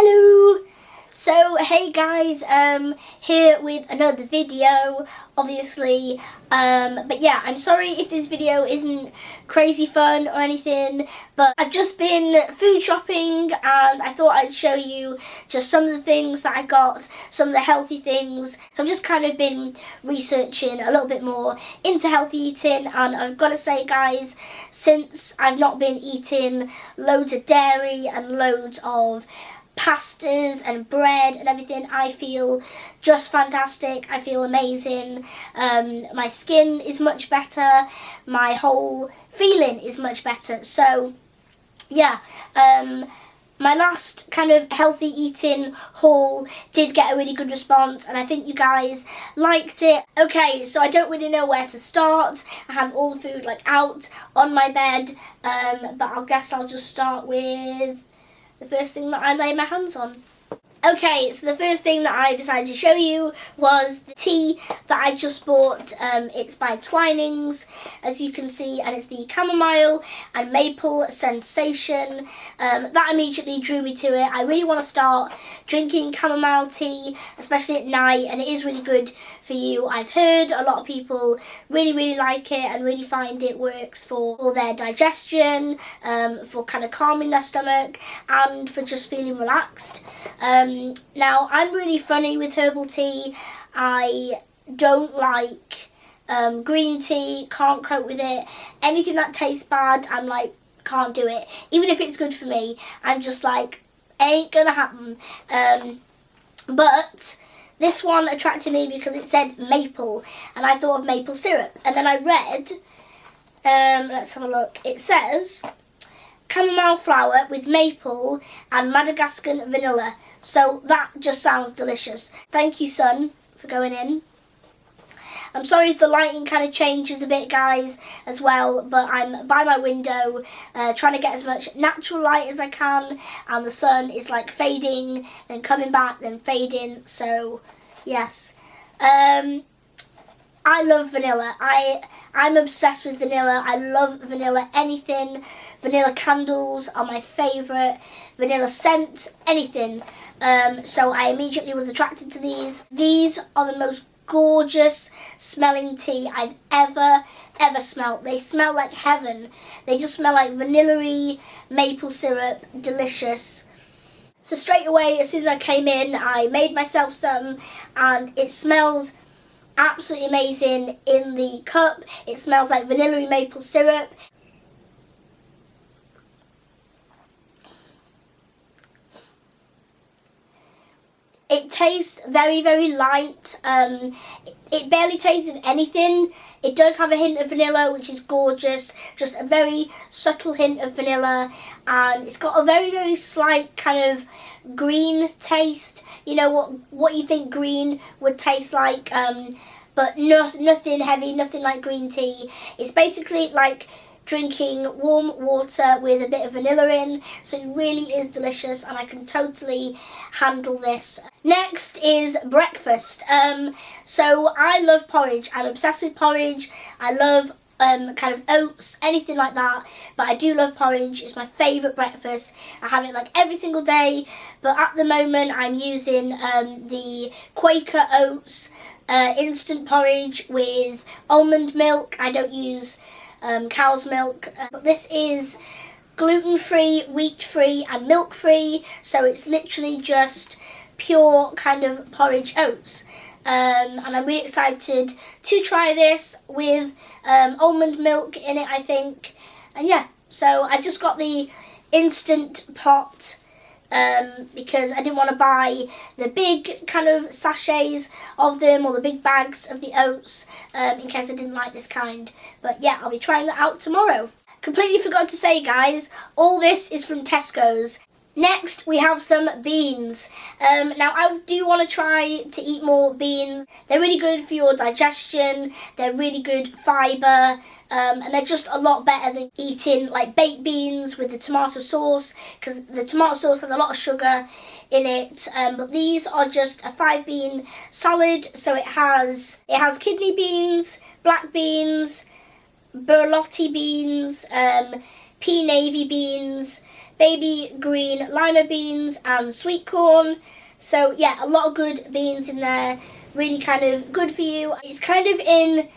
Hello! So, hey guys, here with another video, obviously, but yeah, I'm sorry if this video isn't crazy fun or anything, but I've just been food shopping and I thought I'd show you just some of the things that I got, some of the healthy things. So I've just kind of been researching a little bit more into healthy eating, and I've got to say guys, since I've not been eating loads of dairy and loads of pastas and bread and everything, I feel just fantastic. I feel amazing. My skin is much better. My whole feeling is much better. So yeah, my last kind of healthy eating haul did get a really good response and I think you guys liked it. Okay, so I don't really know where to start. I have all the food like out on my bed, but I guess I'll just start with the first thing that I lay my hands on. Okay, so the first thing that I decided to show you was the tea that I just bought. It's by Twinings, as you can see, and it's the chamomile and maple sensation. That immediately drew me to it. I really want to start drinking chamomile tea, especially at night, and it is really good for you. I've heard a lot of people really like it and really find it works for their digestion, for kind of calming their stomach, and for just feeling relaxed. Now, I'm really funny with herbal tea. I don't like green tea, can't cope with it. Anything that tastes bad, I'm like, can't do it. Even if it's good for me, I'm just like, ain't gonna happen. But this one attracted me because it said maple, and I thought of maple syrup. And then I read, let's have a look, it says chamomile flower with maple and Madagascar vanilla. So that just sounds delicious. Thank you, sun, for going in. I'm sorry if the lighting kind of changes a bit, guys, as well, but I'm by my window trying to get as much natural light as I can, and the sun is like fading, then coming back, then fading, so yes. I love vanilla. I'm obsessed with vanilla. I love vanilla anything. Vanilla candles are my favourite. Vanilla scent, anything. So I immediately was attracted to these. These are the most gorgeous smelling tea I've ever smelled. They smell like heaven. They just smell like vanilla-y, maple syrup, delicious. So straight away, as soon as I came in, I made myself some, and it smells absolutely amazing in the cup. It smells like vanilla-y maple syrup. It tastes very light. It barely tastes of anything. It does have a hint of vanilla, which is gorgeous. Just a very subtle hint of vanilla. And it's got a very slight kind of green taste. You know what you think green would taste like. But nothing heavy, nothing like green tea. It's basically like drinking warm water with a bit of vanilla in, so it really is delicious and I can totally handle this. Next is breakfast. So I love porridge. I'm obsessed with porridge. I love kind of oats, anything like that, but I do love porridge. It's my favourite breakfast. I have it like every single day, but at the moment I'm using the Quaker Oats instant porridge with almond milk. I don't use cow's milk, but this is gluten-free, wheat-free and milk-free, so it's literally just pure kind of porridge oats, and I'm really excited to try this with almond milk in it, I think. And yeah, so I just got the instant pot because I didn't want to buy the big kind of sachets of them or the big bags of the oats in case I didn't like this kind. But yeah, I'll be trying that out tomorrow. Completely forgot to say, guys, all this is from Tesco's. Next, we have some beans. Now, I do want to try to eat more beans. They're really good for your digestion. They're really good fibre. And they're just a lot better than eating like baked beans with the tomato sauce, because the tomato sauce has a lot of sugar in it. But these are just a 5-bean salad. So it has kidney beans, black beans, berlotti beans, pea navy beans, baby green lima beans and sweet corn. So yeah, a lot of good beans in there, really kind of good for you. It's kind of in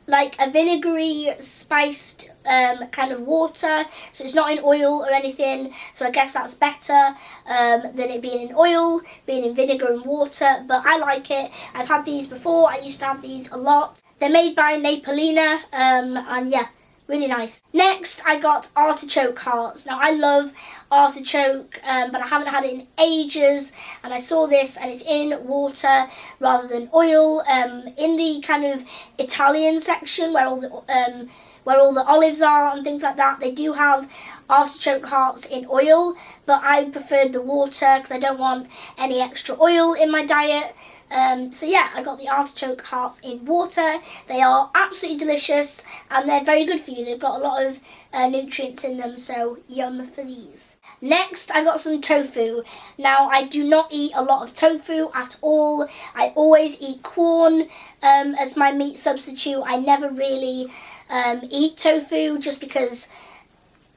like a vinegary spiced kind of water, so it's not in oil or anything, so I guess that's better than it being in oil, being in vinegar and water, but I like it. I've had these before, I used to have these a lot. They're made by Napolina, and yeah, really nice. Next, I got artichoke hearts. Now, I love artichoke, but I haven't had it in ages, and I saw this, and it's in water rather than oil. In the kind of Italian section where all the olives are and things like that, they do have artichoke hearts in oil, but I preferred the water because I don't want any extra oil in my diet. So yeah, I got the artichoke hearts in water. They are absolutely delicious and they're very good for you. They've got a lot of nutrients in them, so yum for these. Next, I got some tofu. Now, I do not eat a lot of tofu at all. I always eat corn as my meat substitute. I never really eat tofu just because,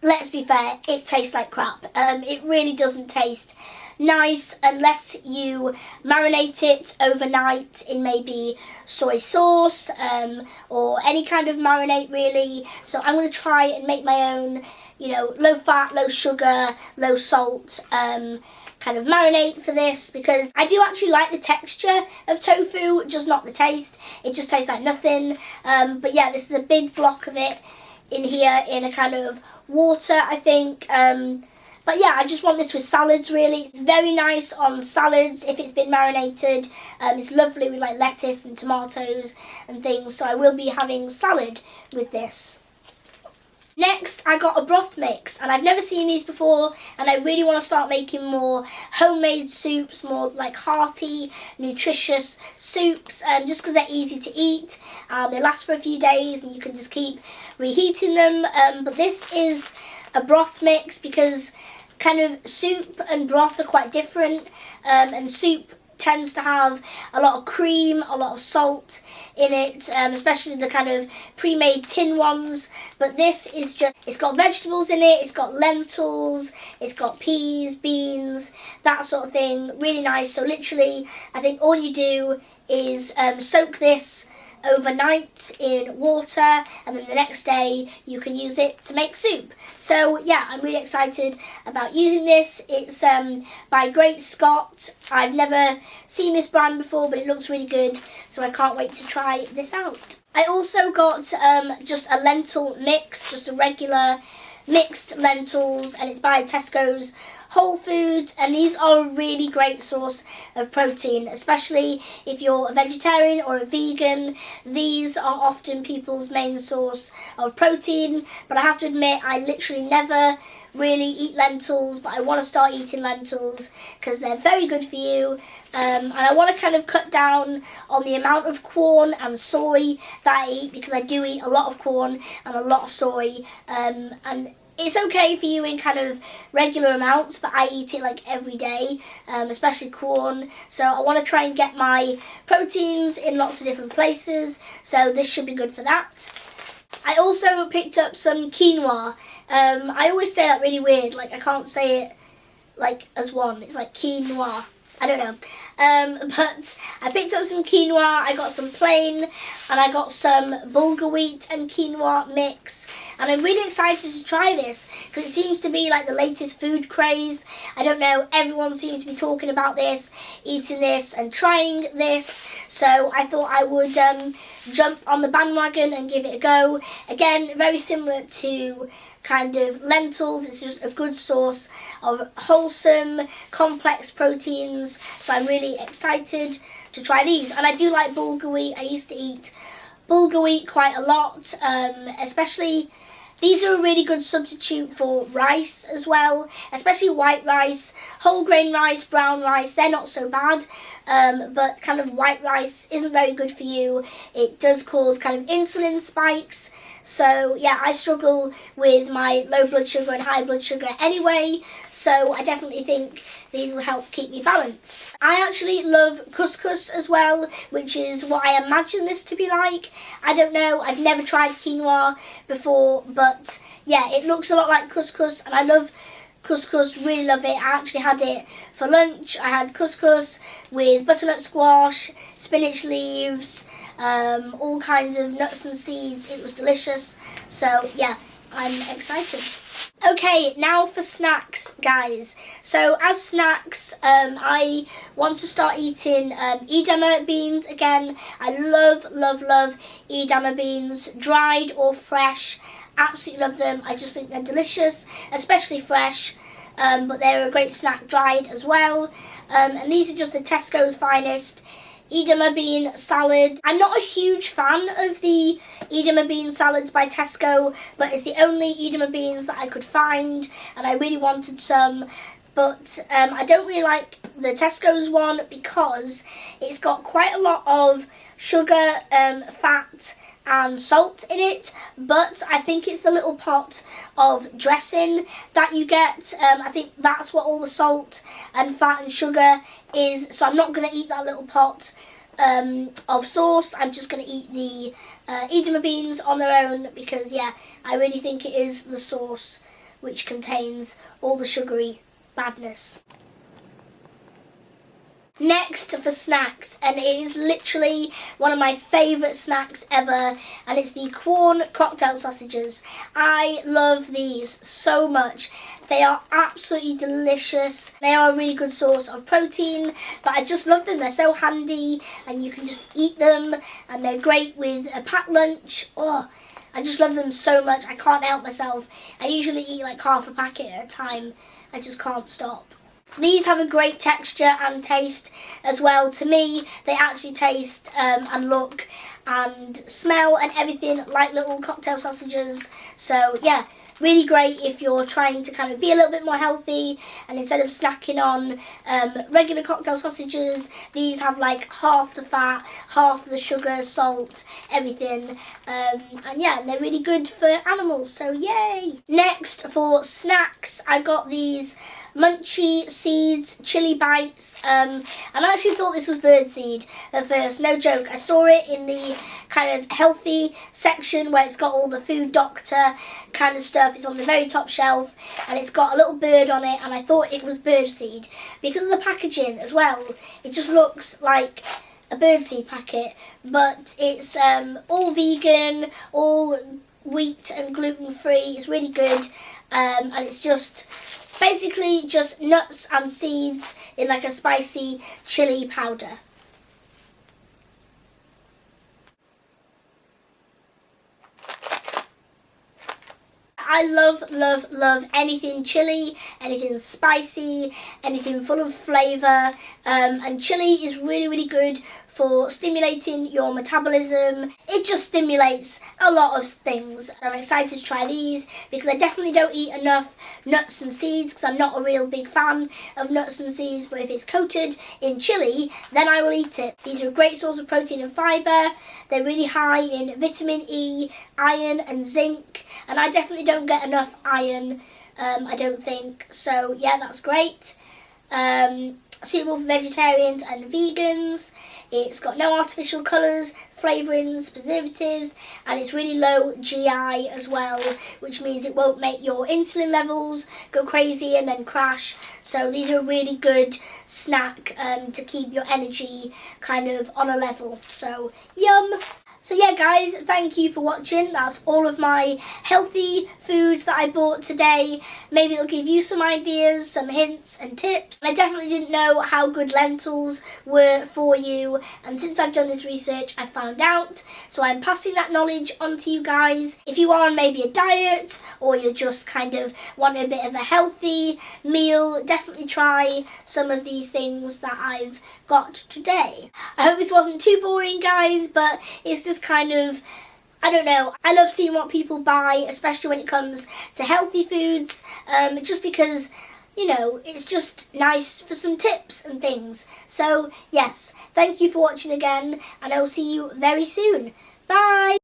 let's be fair, it tastes like crap. It really doesn't taste nice unless you marinate it overnight in maybe soy sauce or any kind of marinade really. So I'm going to try and make my own, low fat, low sugar, low salt kind of marinade for this, because I do actually like the texture of tofu, just not the taste. It just tastes like nothing. But yeah, this is a big block of it in here in a kind of water, I think. But yeah, I just want this with salads really. It's very nice on salads if it's been marinated. It's lovely with like lettuce and tomatoes and things, so I will be having salad with this. Next, I got a broth mix, and I've never seen these before, and I really want to start making more homemade soups, more like hearty, nutritious soups, just because they're easy to eat. They last for a few days and you can just keep reheating them. But this is a broth mix because kind of soup and broth are quite different, and soup tends to have a lot of cream, a lot of salt in it, especially the kind of pre-made tin ones. But this is just, it's got vegetables in it, it's got lentils, it's got peas, beans, that sort of thing. Really nice. So literally, I think all you do is soak this overnight in water, and then the next day you can use it to make soup. So yeah, I'm really excited about using this. It's by Great Scott. I've never seen this brand before, but it looks really good, so I can't wait to try this out. I also got just a lentil mix, just a regular mixed lentils, and it's by Tesco's Whole Foods, and these are a really great source of protein, especially if you're a vegetarian or a vegan. These are often people's main source of protein, but I have to admit I literally never really eat lentils, but I want to start eating lentils because they're very good for you. And I want to kind of cut down on the amount of corn and soy that I eat, because I do eat a lot of corn and a lot of soy, and it's okay for you in kind of regular amounts, but I eat it like every day, especially corn. So I want to try and get my proteins in lots of different places, so this should be good for that. I also picked up some quinoa. I always say that really weird, like I can't say it like as one. It's like quinoa. I don't know. But I picked up some quinoa, I got some plain, and I got some bulgur wheat and quinoa mix. And I'm really excited to try this because it seems to be like the latest food craze. I don't know, everyone seems to be talking about this, eating this and trying this. So I thought I would jump on the bandwagon and give it a go. Again, very similar to kind of lentils. It's just a good source of wholesome, complex proteins. So I'm really excited to try these. And I do like bulgur wheat. I used to eat bulgur wheat quite a lot, especially these are a really good substitute for rice as well, especially white rice. Whole grain rice, brown rice, they're not so bad, but kind of white rice isn't very good for you. It does cause kind of insulin spikes. So yeah, I struggle with my low blood sugar and high blood sugar anyway, so I definitely think these will help keep me balanced. I actually love couscous as well, which is what I imagine this to be like. I don't know, I've never tried quinoa before, but yeah, it looks a lot like couscous, and I love Couscous, really love it. I actually had it for lunch. I had couscous with butternut squash, spinach leaves, all kinds of nuts and seeds. It was delicious. So yeah, I'm excited. Okay, now for snacks, guys. So as snacks, I want to start eating edamame beans again. I love, love, love edamame beans, dried or fresh. Absolutely love them. I just think they're delicious, especially fresh, but they're a great snack dried as well. And these are just the Tesco's finest edamame bean salad. I'm not a huge fan of the edamame bean salads by Tesco, but it's the only edamame beans that I could find, and I really wanted some. But I don't really like the Tesco's one because it's got quite a lot of sugar, fat and salt in it, but I think it's the little pot of dressing that you get. I think that's what all the salt and fat and sugar is, so I'm not going to eat that little pot of sauce. I'm just going to eat the edamame beans on their own because, yeah, I really think it is the sauce which contains all the sugary badness. Next for snacks, and it is literally one of my favourite snacks ever, and it's the corn cocktail sausages. I love these so much. They are absolutely delicious. They are a really good source of protein, but I just love them. They're so handy and you can just eat them, and they're great with a packed lunch. Oh, I just love them so much. I can't help myself. I usually eat like half a packet at a time. I just can't stop. These have a great texture and taste as well. To me, they actually taste and look and smell and everything like little cocktail sausages. So yeah, really great if you're trying to kind of be a little bit more healthy, and instead of snacking on regular cocktail sausages, these have like half the fat, half the sugar, salt, everything, and yeah, and they're really good for animals, so yay. Next for snacks, I got these Munchie Seeds chili bites, and I actually thought this was birdseed at first, no joke. I saw it in the kind of healthy section where it's got all the food doctor kind of stuff. It's on the very top shelf and it's got a little bird on it, and I thought it was birdseed because of the packaging as well. It just looks like a birdseed packet, but it's all vegan, all wheat and gluten free. It's really good, and it's just basically just nuts and seeds in like a spicy chili powder. I love, love, love anything chili, anything spicy, anything full of flavour, and chili is really, really good for stimulating your metabolism. It just stimulates a lot of things. I'm excited to try these because I definitely don't eat enough nuts and seeds because I'm not a real big fan of nuts and seeds, but if it's coated in chili, then I will eat it. These are a great source of protein and fibre. They're really high in vitamin E, iron and zinc, and I definitely don't get enough iron, I don't think. So yeah, that's great. Suitable for vegetarians and vegans. It's got no artificial colours, flavourings, preservatives, and it's really low GI as well, which means it won't make your insulin levels go crazy and then crash. So these are a really good snack to keep your energy kind of on a level. So yum! So yeah guys, thank you for watching. That's all of my healthy foods that I bought today. Maybe it'll give you some ideas, some hints and tips. I definitely didn't know how good lentils were for you, and since I've done this research I found out, so I'm passing that knowledge on to you guys. If you are on maybe a diet, or you're just kind of wanting a bit of a healthy meal, definitely try some of these things that I've got today. I hope this wasn't too boring guys, but it's just kind of, I don't know, I love seeing what people buy, especially when it comes to healthy foods, just because, you know, it's just nice for some tips and things. So yes, thank you for watching again, and I will see you very soon. Bye!